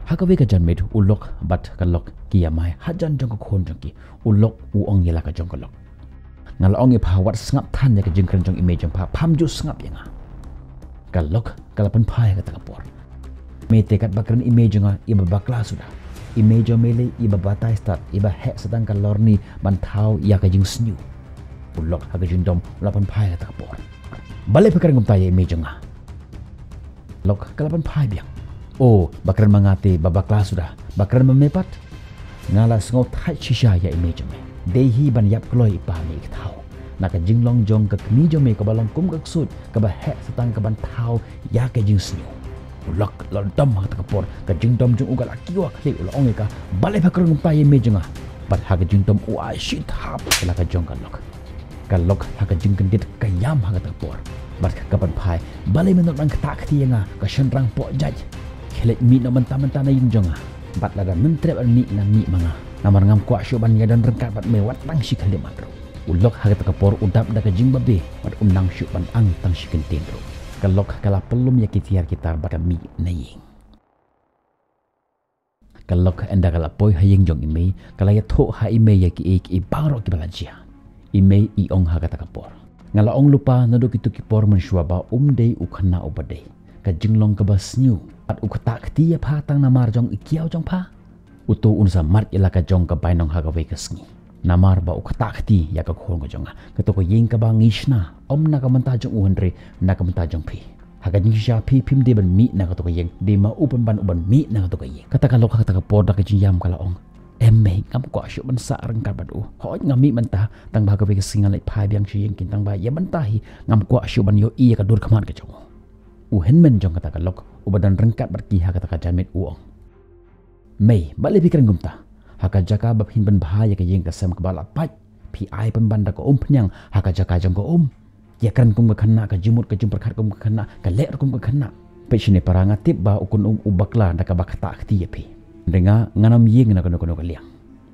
hakawe ka jan med ulok bat kalok kiamai hajan jong ko khon jong ki ulok uong yela ka jong kalok ngal ong e phawat sngap than ya ka jingkran jong image jong pha phamju sngap yanga kalok kalapan phai ka takapor me tekat bakran image nga iba bakla sudah image mele iba batai start iba he sedang kalorni ban thau ya ka jing snyu ulok ha ka jing dom lapan phai ka takapor bale pekar ngum tay image nga lok kalapan phai biang oh bakran mangate babakla sudah bakran memepat ngala sngo thai shisha ya image me dehi ban yap kloi pa mi thau naka jinglong jong ka kmi jo me ka balong kum ka sut ka ba he setang ka ban thau ya ka jing snyu ulok lo dom ha ka por ka jing dom jung ugal akiwa khli ulo ong ka balai bakar ngum pa ye me jinga bat ha ka jing dom u a shit hap la ka jong ka lok ha ka jing kendit ka yam ha ka por bat ka ban phai balai menot bang ta khti nga ka shan rang po jaj khlek mi no menta na yung jonga bat la dan mentre ban mi na mi manga namar ngam kwa syo ban ya dan rengkat bat me wat tang shi khli matro ulok ha ka por udap da ka jing babe bat unang syu ban ang tang shi kentin ro kalok kala pelum ya kitiar kita bat mi na ying kalok enda kala poi hayeng jong ime kala ya tho ha ime ya ki ek i baro ki balanjia ime I ong ha ka por ngala ong lupa nado kitu ki por man shwa ba dei ukhana ubade ka jinglong ka basnyu at ukhata khti ya pha tang namar jong ikiaw jong pha utu unsa mar ilaka jong ka bainong ha ka we kasngi namar ba ukhata khti ya ka khong jong ka to ko yeng ka ba ngishna om na ka manta jong uhanre na ka manta jong phi ha ka jing sha phi phim de ban mi na ka to ko yeng de ma upan ban uban mi na ka to ko yeng kata ka lok kata ka por da ka jing yam kala ong emme ngam ko syu ban sa rang ka badu ho ngami manta tang ba ka we singal lai phai biang chi yeng kin tang ba ya manta hi ngam ko syu ban yo I ka dur khaman ka jong u henmen jong kata ka lok ubadan rengkat berki ha kata ka jamet uong mei bale pikir ngumta haka jaka babhin ban bahaya ka yeng ka sam ka bala pat phi ai pan banda ko phnyang haka jaka jong ko ya kan kum ka khanna ka jimut ka jim prakhat kum ka khanna ka le kum ka khanna pechine paranga tip ba ukun ubakla da ka bakta khti ya phi denga nganam yeng na kono ka liang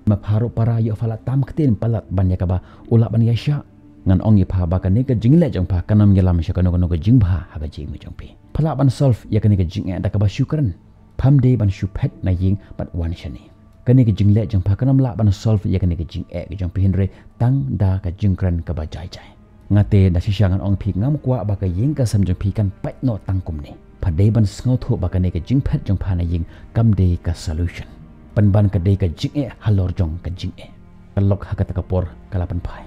ma pharo para yo fala tam khten palat ban ya ka ba ula ban ya sha ngan ong ye pha ba ka ne ka jingle jong pha kanam yelam sha kono ka jing bha ha ka jing jong phi phala ban solve ya ka ne ka jing da ka ba shukran pham de ban shu phet na ying bat wan shani kani ka jingle jong pha kanam la ban solve ya kani ka jing e ka jong phin re tang da ka jingkran ka ba jai jai ngate da shishangan ong phi ngam kwa ba ka yeng ka sam jong phi kan pai no tang kum ne phade ban sngo tho ba kani ka jing phet jong pha na yeng kam de ka solution pan ban ka de ka jing e halor jong ka jing e kalok ha ka ta ka por kala pan phai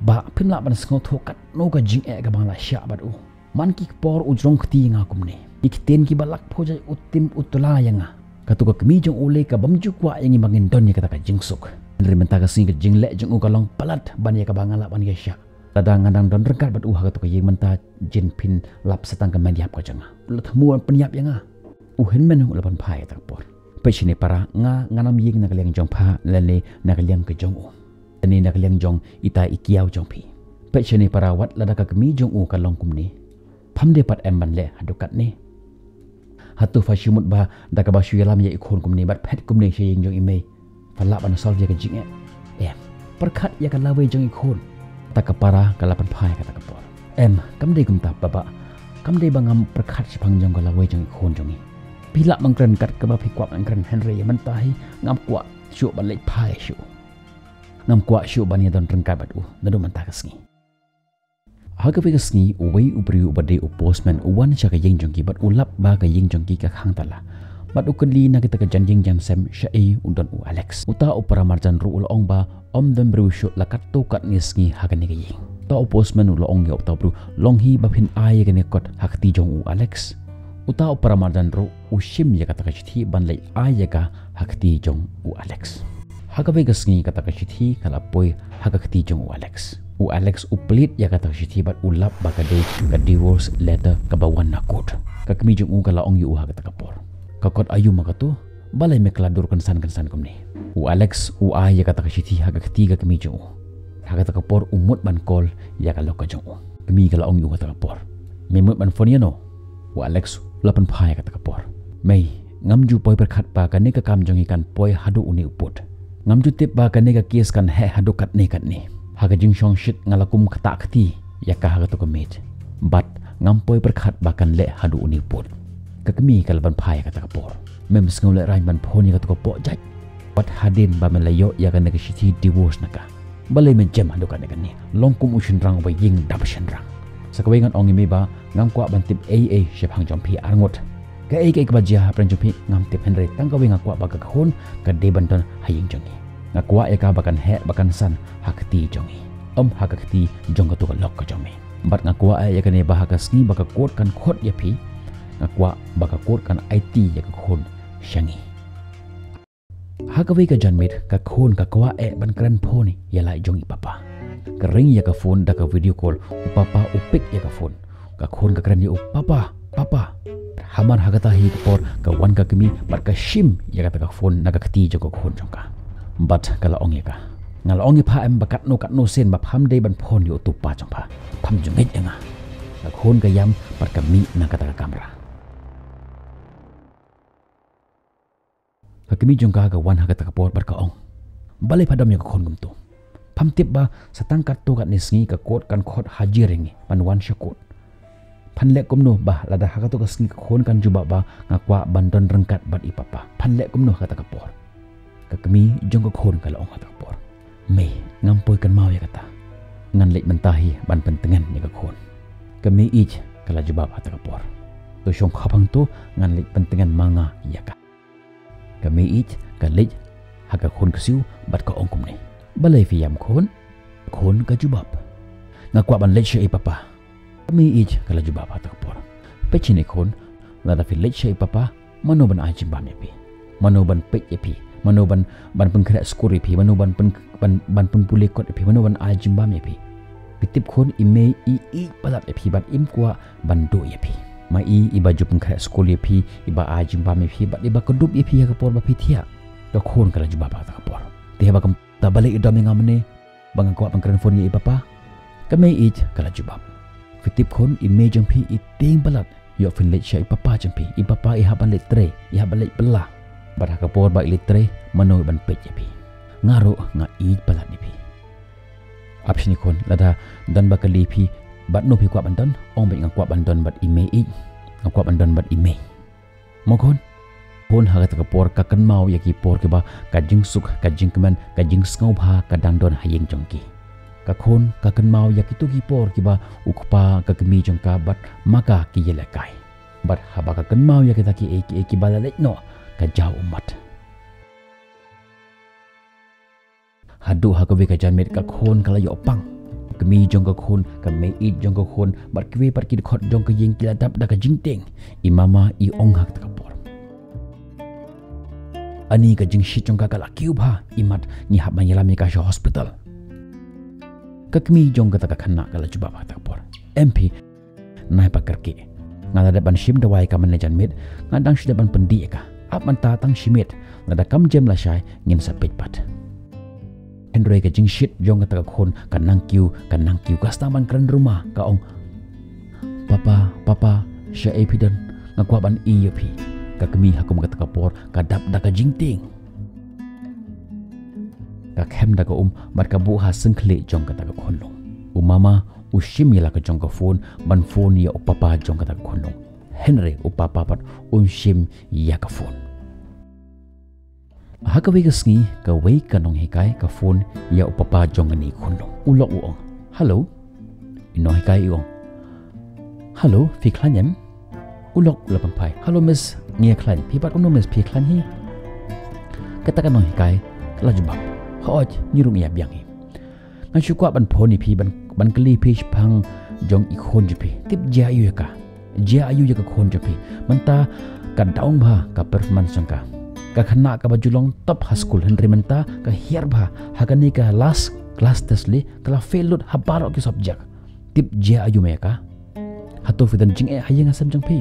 ba phim la ban sngo tho kat no ka jing e ka bang la sha bat u man ki por u jong khti nga kum ne ikten ki balak phojai utim utula yanga katuka kami jong ule ka bamju kwa yang imangin don ya kata ka jingsuk nri menta ka sing ka jingle jong u kalong palat ban ya ka bangala ban ya sya ladang ngandang don rengkat bat u ha katuka yeng menta jin pin lap setang ka men yap ka janga lethmu penyap yanga u hen men u lapan phai ta por pechine para nga nganam yeng na kaleng jong pha lele na kaleng ka jong u tani na kaleng jong ita ikiaw jong phi pechine para wat ladaka kami jong u kalong kumni phamde pat em ban le hadukat ni hatu fashimut ba da ka ba shu yalam ya ikhon kum ni bat phet kum ni she jong ime phala ban sol ya ka jing em perkhat ya ka lawe jong ikhon ta ka para ka lapan phai ka ta ka por em kam de kum ta baba kam de bangam perkhat sipang jong ka lawe jong ikhon jong ni pila mangkren kat ka ba phi kwap angkren henry man ta hi ngam kwa shu ban le phai shu ngam kwa shu ban ya don rengkai bat u nadu man ta ka sngi haga vega sngi uwei ubri ubade u postman uwan sha ka yeng jongki bat ulap ba ka yeng jongki ka khang tala bat ukli na kita ka janjing jam sem sha e undon u alex uta upara marjan ru ul ong ba om dem bru shu lakat to kat ni sngi haga ni ka yeng ta u postman u ong ge ta bru long hi ba phin ai ga ne kot hakti jong u alex uta upara marjan ru u shim ya kata ka chithi ban lai ai ya ka hakti jong u alex haga vega sngi kata ka chithi kala poi haga khti jong u alex u alex uplit ya kata chithi bat ulap bakade ka divorce letter ka bawan na kot ka kmi jung u kala ong yu ha kata ka por ka kot ayu makatu balai me kala dur kan san kumni u alex u a ya kata chithi ha ka khti ka kmi jung ha kata ka por umut ban kol ya ka lokka jung kmi kala ong yu kata ka por me mut ban phone no u alex lapan phai kata ka por mei ngam ju poi perkhat pa ka ne ka kam jong ikan poi hadu uni uput ngam ju tip ba ka ne ka kes kan he hadu kat ni haga jing shong shit ngalakum khata khti ya ka haga to commit but ngampoi perkhat bakan le hadu uni put kakmi kalban phai ka ta por mem ngolek rain ban phone ya to po jai pat hadin ba melayo ya kan ke shiti divorce naka balai men jam ando kan ni longkum ushin rang ba ying dab shan rang sakawengan ong mi ba ngam kwa ban tip aa shep hang jom pi arngot ka ai ka bajia pran jom pi ngam tip henry tang ka wenga kwa ba ka khon ka de ban ton haying jongi ngakwa ya ka bakan he bakan san hakti jongi hakati jong ka to ka lok ka jomi bat ngakwa ya ka ne ba ka sni ba ka kot kan khot ya pi ngakwa ba ka kot kan it ya ka khon shangi hakawi ka janmit ka khon ka kwa ban kran phone ya lai jongi papa ka ring ya ka phone da ka video call papa upik ya ka phone ka khon ka kran ni papa hamar hagata hi por ka wan ka kami bat ka shim ya ka phone na ka khti jo ka khon jongka bat kala ong ya ka ngal ong pha em bakat no sen ba pham dei ban phone yo tu pa jongpa pham jongit nga ka khon ka yam bat ka mi na ka ta kamera ka kami jongka ka wan hagata ka por bat ka ong balai padam ya ka khon gum tu pham tip ba satang kat to kat nisngi ka kot kan khot haji ringi ban wan shakot phanle kumno ba lada haka to ka sngi ka khon kan juba ba ngakwa bandon rengkat bat ipapa phanle kumno kata ka por ka kami jong ka khon ka laong kata ka por me ngampoi kan mau ya kata ngan lek mentahi ban pentengan ni ka khon kami ij kala juba kata ka por to shong khapang to ngan lek pentengan manga ya ka kami ij ka lek haka khon kasiu bat ka ong kum ni balai fi yam khon ka jubab ngakwa ban lek shi ipapa kami ij kala juba pa tak por pechine khon lada fi lech shai papa mano ban ajim ba mepi mano ban pech epi mano ban pengkra skor epi mano ban pule kot epi mano ban ajim ba mepi pitip khon ime i palat epi bat im kwa ban do epi ma i baju pengkra skor epi iba ajim ba mepi bat iba kedup epi ya kapor ba pithia ka khon kala juba pa tak por te ba kam tabale idam ngamne bang kwa pengkran phone ye papa kami ij kala juba fitip khon ime jampi i ting balat yo fin lech shai papa jampi i papa i haban let tre i haban let bela barha ka por ba let tre mano ban pech pi ngaro nga i balat ni pi apsini khon lada dan ba kali pi bat no pi kwa bandan ong ba ngakwa bandan bat ime i ngakwa bandan bat ime mokon pon haga ta ka por ka kan mau ya ki por ke ba ka jing suk ka jing keman ka jing skau bha ka dang don hayeng jongki ka khon ka kan mau ya kitu ki por ki ba ukpa ka kemi jong ka bat maka ki yele kai bat haba ka kan mau ya kita ki bala lek no ka jau umat hadu ha ka we ka jan met ka khon kala yo pang kemi jong ka khon ka me i jong ka khon bat ki we par ki khot jong ka yeng ki dap da ka jingteng i mama i ong hak ta ka por ani ka jing shi jong ka kala kiu bha imat ni hab ma yala me ka hospital kakmi jong kata kakana kala cuba batak por MP nai pakar ke ngada depan shim dawai ka manajan mit ngadang shi depan pendi ka ap manta tang shimit ngada kam jem la shai ngin sapet pat Henry ka jing shit jong kata khon kanang kiu kasta ban kran rumah ka ong papa sha epidan ngakwa ban i yopi kakmi hakum kata ka por ka dap da ka jingting ka khem da ka bat ka bu ha singkhle jong ka ta ka khonlong mama ushim yala ka jong ka phone ban phone ya papa jong ka ta ka khonlong Henry papa pat shim ya ka phone ha ka we ka sngi ka we ka nong hekai ka phone ya papa jong ni khonlong ulok ong hello ino hekai ong hello fi klanyem ulok lapang pai hello miss ngia klan pi pat no miss pi klan hi kata ka nong hekai la jubab hoj nyurung ya biang ngan chukwa ban phoni phi ban kli phi phang jong i khon ji phi tip ja yu ka khon ji phi manta ka daung bha ka performance ka khana ka bajulong top high school henry manta ka hiar bha hagani ka last class test li kala failed habaro ki subject tip ja yu me ka hato fidan jing e hayeng asam jang phi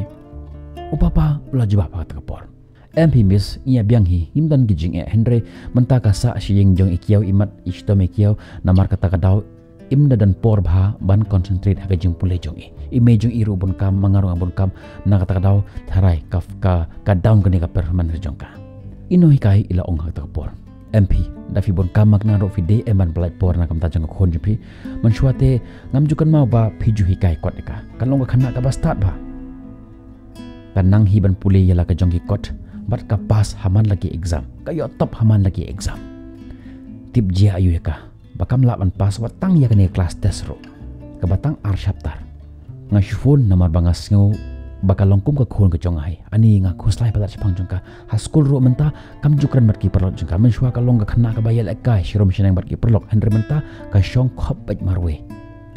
upapa ula jiba pa ta por MP Miss ia biang hi imdan gijing e Henry menta ka sa siyeng jong ikiaw imat ishto me kiaw namar kata ka daw imda dan por bha ban concentrate ha jing pule jong ime jong iru bun kam mangarong bun kam na kata ka daw tharai ka down gani ka performance jong ka ino hikai ila ong ha ta por MP da fi bun kam magna ro fi de eman blai por na kam ta jong khon jipi man shwate ngam jukan mau ba phiju hikai kot ka kalong ka khana ka ba start ba kanang hi ban pule yala ka jong ki kot bat ka pas haman lagi exam kayo top haman lagi exam tip jia ayu ka bakam laban pas watang ya kene kelas test ro ka batang ar chapter ngashfun namar bangas ngau bakal longkum ka khon ka chongai ani nga khuslai palat chapang jongka ha school ro menta kam jukran bat ki perlok jongka men shwa ka long ka khna ka bayal ekai shirom shinang bat ki perlok henre menta ka shong khop baj marwe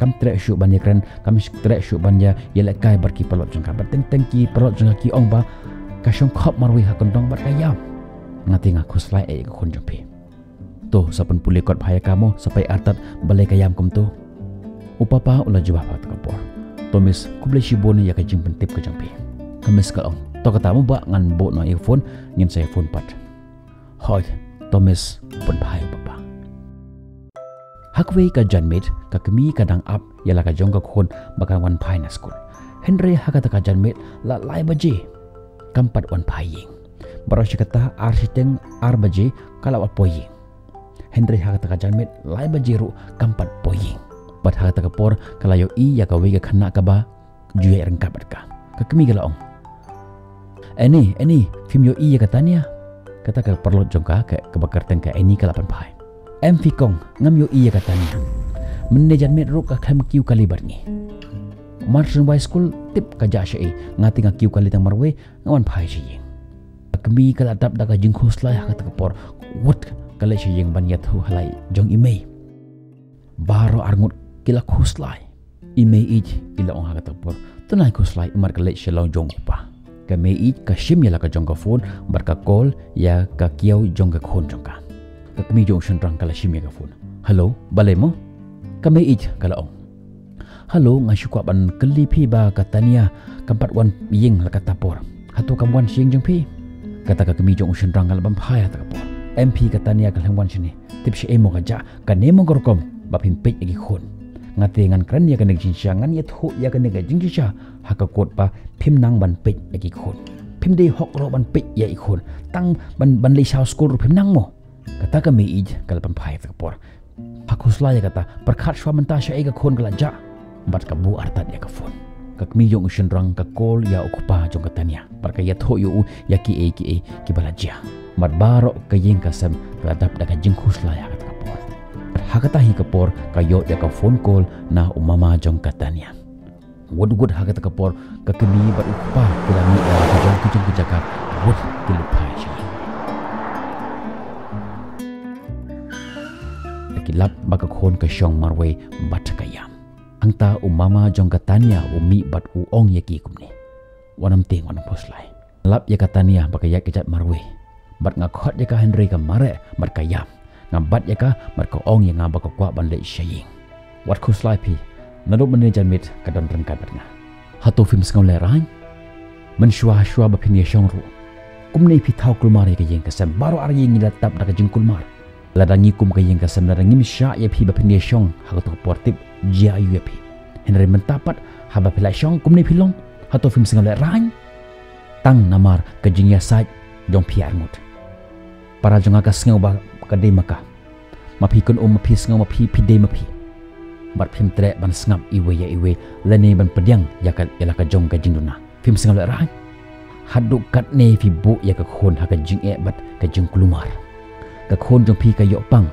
kam trek shu ban yakran kam trek shu ban ya yel ekai bat ki perlok jongka bat teng teng ki perlok jongka ki ong ba ka shong khop marwe ha kondong bat ka yam ngati nga khuslai e ka khon jongpi to sapun pulih kot bahaya kamu sampai atat balai kayam kum tu upapa ulah jubah pat kapor tomis kublai shibon ya ka jing pentip ka jangpi kamis ka ong to katamu ba ngan bo no earphone ngin saya phone pat hoi tomis pun bahaya papa hakwe ka janmit ka kemi kadang up yala ka jong ka khon bakal wan phai na school henry hakata ka janmit la lai baje kampat wan phaying baros kata arsiteng ar baje kala wat poying Henry hakata ka janmit lai bajiru kampat poying bat hakata ka por kalayo i ya ka wega khana ka ba juye rengkap ka kemi galaong eni film yo i ya katanya kata ka perlo jongka ka bakar teng ka eni kalapan pai em fikong ngam yo i ya katanya menne janmit ru ka kham kiu kalibar ni marsun by school tip ka ja shei ngati nga kiu kali tang marwe ngawan pai shi kemi kala dap da ka jing khosla hakata ka por wut kala siya yang banyat hu halai jong imei baro arngut kila khuslai imei ij ila ong hakata por tunai khuslai imar kala siya long jong pa ka mei ij ka shim yala ka jong ka phone bar ka call ya ka kiau jong ka khon jong ka kami jong shen rang kala shim ya ka phone hello balai mo ka mei ij kala ong hello ngasyu kwa ban keli phi ba katania kampat wan ying la kata por hatu kam wan sing jong phi kata ka kami jong shen rang kala ban phaya ta por MP katanya kaleng wan sini tip si emo kaja kanemo gorkom bapin pej agi khon ngate ngan kran ya kanek jinsha ngan ya thu ya kanek jinsha hakakot pa phim nang ban pej agi khon phim dei hok ro ban pej ya ikhon tang ban lei shaw school ro phim nang mo kata ka mei ij kal pan phai ka por hakusla ya kata perkhat shwa menta sha ega khon kala ja bat ka bu artat ya ka phone kak mi jong shin rang ka kol ya okupa jong katanya barka ya tho yu ya ki ki balaja mat baro ka yeng kasam ka dap da ka jing khusla ya ka por hakata hi ka por ka yo ya ka phone call na umama jong katanya wud hakata ka por ka kemi bar upa kila ni ka jong ki jong jaka wud kilu pai sha kilap baka khon ka shong marwe bat ka yam angta umama jong katanya umi bat uong ya ki kumne wanam ting wanam poslai lap ya katanya baka ya kejat marwe bat ngakhot ya ka Henry ka mare bat ka yam ngabat ya ka bat ka ong ya ngaba ka kwa ban le shaying wat khuslai phi nado mane janmit ka don rangkat bat nga hatu film skau le rai man shwa ba phin ya shong ru kumne phi thau kulmar ka yeng ka sam baro ar yeng ila tap da ka jing kulmar ladangi kum ka yeng ka sam ladangi misha ya phi ba phin ya shong ha ka portip jia yu ya phi Henry mentapat ha ba phi la shong kumne phi long hatu film skau le rai tang namar ka jing ya sai jong phi arngut para jonga ka sngau ba ka de maka mapi kun mapi sngau mapi pide mapi bat phim tre ban sngap iwe lene ban pediang ya ka yala ka jong ka jingduna phim sngau la rai haduk kat ne fi bu ya ka khon ha ka jing e bat ka jing kulumar ka khon jong phi ka yo pang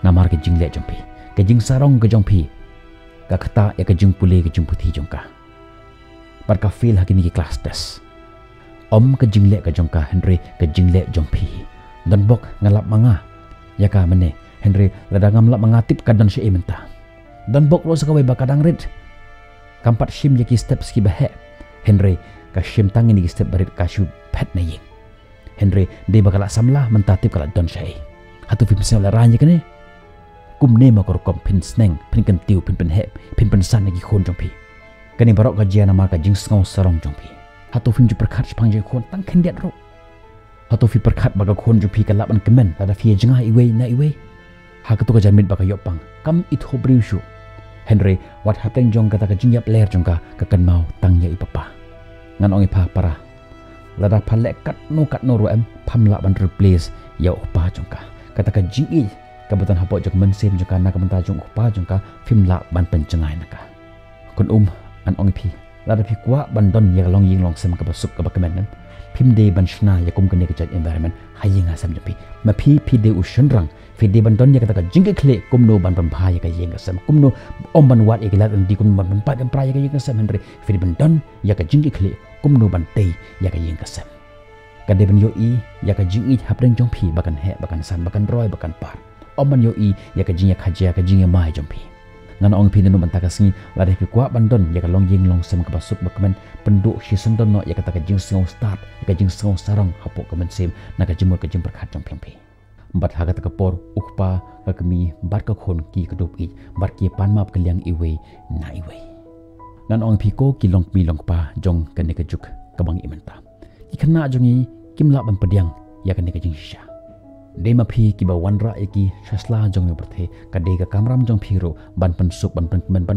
namar ka jing le jong phi ka jing sarong ka jong phi ka khata ya ka jing pule ka jing puthi jong ka bat ka feel ha kini ki class test om ka jing le ka jong ka Henry ka jing le jong phi dan bok ngalap manga ya ka mene Henry ladangam lap mangatip kadan si ementa dan bok lo sakawai bakadang red kampat shim yaki step ski bahe Henry ka shim tangin ki step barit ka shu pet na ying Henry de bakala samla mentatip kala don sai hatu film sel ranya kene kumne makor kom pin sneng pin kan tiu pin he pin san lagi khon jong pi kani barok ka jiana ma ka jing ngau sarong jong pi hatu film ju perkhat pang je khon tang khendiat ro hatu fi perkhat baga khon ju pi kalap an kemen tada fi jenga iwe ha ka tu ka janmit baga yopang kam it hobriu shu Henry wat hapeng jong kata ka jingyap ler jong ka kan mau tang ya ipapa ngan ong ipa para lada phalek kat no ro em phamla ban replace ya opa jong ka kata ka jingi ka betan hapo jong men sem jong ka na ka menta jong opa jong ka film la ban pencengai na ka kun an ong ipi lada pi kwa ban don ya long ying long sem ka basuk ka bakamen phim de ban shna ya kum kane ka chat environment haying asam japi ma phi de ushanrang phi de ban don ya ka jingke khle kum no ban bha ya ka yeng asam kum no om ban wat ek lat di kum ban pa kan pra ya ka yeng asam henry phi ban don ya ka jingke khle kum no ban te ya ka yeng asam ka de ban yo i ya ka jing i hapreng jong phi bakan he bakan san bakan roy bakan par om ban yo i ya ka jing ya khaja ka jing ya mai jong phi ngan ong phi no ban ta ka singi la de kwa ban don ya ka long yeng long sem ka basuk bakmen penduk shisen don no ya ka ta ka jing sing start ya ka jing sing sarang hapok ka men sem na ka jimur ka jing perkhat jong phi bat hagat ka por ukpa ka kami bat ka khon ki ka dop i bat ki pan map ka liang i we na i we nan ong phi ko ki long mi long pa jong ka ne ka juk ka bang i menta ki khana jong i kim la ban padiang ya ka ne ka jing sha de ma phi ki ba wan ra ki shasla jong me prathe ka de ka kamram jong phi ro ban pan suk ban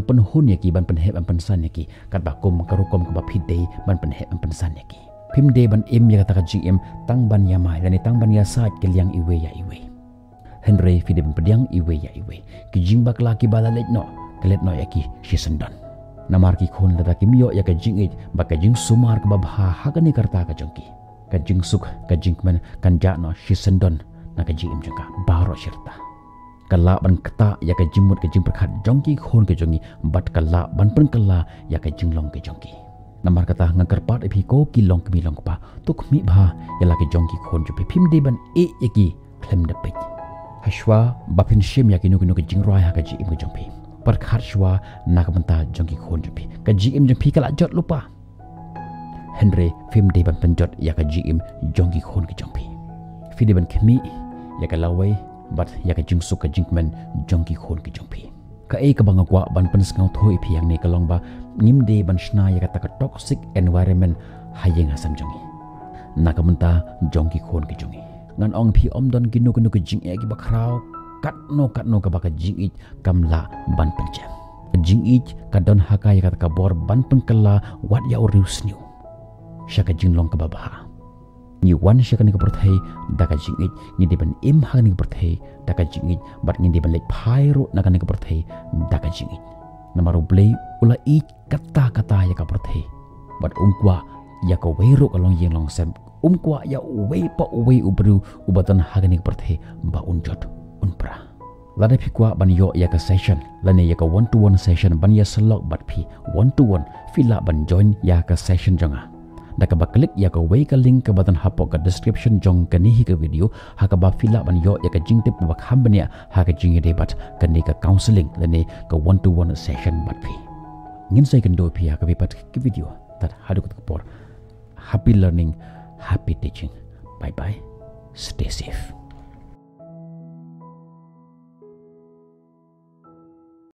pan hun ya ki ban pan he ban pan san ya ki kat ba kum ka ro kom ka ba phi de ban pan he ban pan san ya ki phim de ban im ya ta ka gm tang ban ya mai lani tang ban ya sa ke liang iwe ya iwe henry fi de ban pediang iwe ya iwe ki jing bak la ki bala let no kelet no ya ki shi sandan namar ki khon la ki mio ya ka jing it ba ka jing sumar ka ba ha ha ka ni karta ka jong ki ka jing suk ka jing man kan ja no shi sandan na ka jing im jong ka baro shirta kala ban kata ya ka jimut ka jing perkhat jong ki khon ka jongi bat kala ban pen kala ya ka jing long ka jong ki namar kata ngakar pat epi ko ki long kmi long pa tuk mi bha ya la ki jong ki khon ju pe phim de ban e ya ki khlem da pe hashwa bapin shim ya ki nu ki jing roi ha ka ji im ka jong pe perkhat shwa na ka banta jong ki khon ju pe ka ji im jong pi kala jot lupa henry phim de ban penjot ya ka ji im jong ki khon ki jong pe fi de ban khmi ya ka lawai bat ya ka jing suk ka jing man jong ki khon ki jong pe ka e ka banga kwa ban pen skau thoi phiang ne ka long ba nim de ban shna ya ka ta ka toxic environment hayeng asam jongi na ka menta jong ki khon ki jongi ngan ong phi om don ki nu ki jing e ki ba khrau kat no ka ba ka jing it kamla ban pen jam jing it ka don ha ka ya ka ta ka bor ban pen kala wat ya urus new shaka jing long ka ba ba ni wan shaka ni ka perthai da ka jing it ni de ban im ha ni ka perthai da ka jing it bat ni de ban lek phai ro na ka ni ka perthai da ka jing it namaru blay ula i kata ya ka perthai bat umkwa ya ka weiro ka long yeng long sem umkwa ya we pa we ubru ubatan ha ka ni ka perthai ba unjot unpra lada phikwa ban yo ya ka session lane ya ka one to one session ban ya slok bat phi one to one fila ban join ya ka session jonga da ka ba klik ya ka we ka link ka batan hapo ka description jong ka ni ka video ha ka ba fila ban yo ya ka jing tip ba khambania ha ka jing de bat ka ni ka counseling lane ka one to one session bat phi ngin sai kan do phi ha ka bi pat ki video tat hadu ka por happy learning happy teaching bye bye stay safe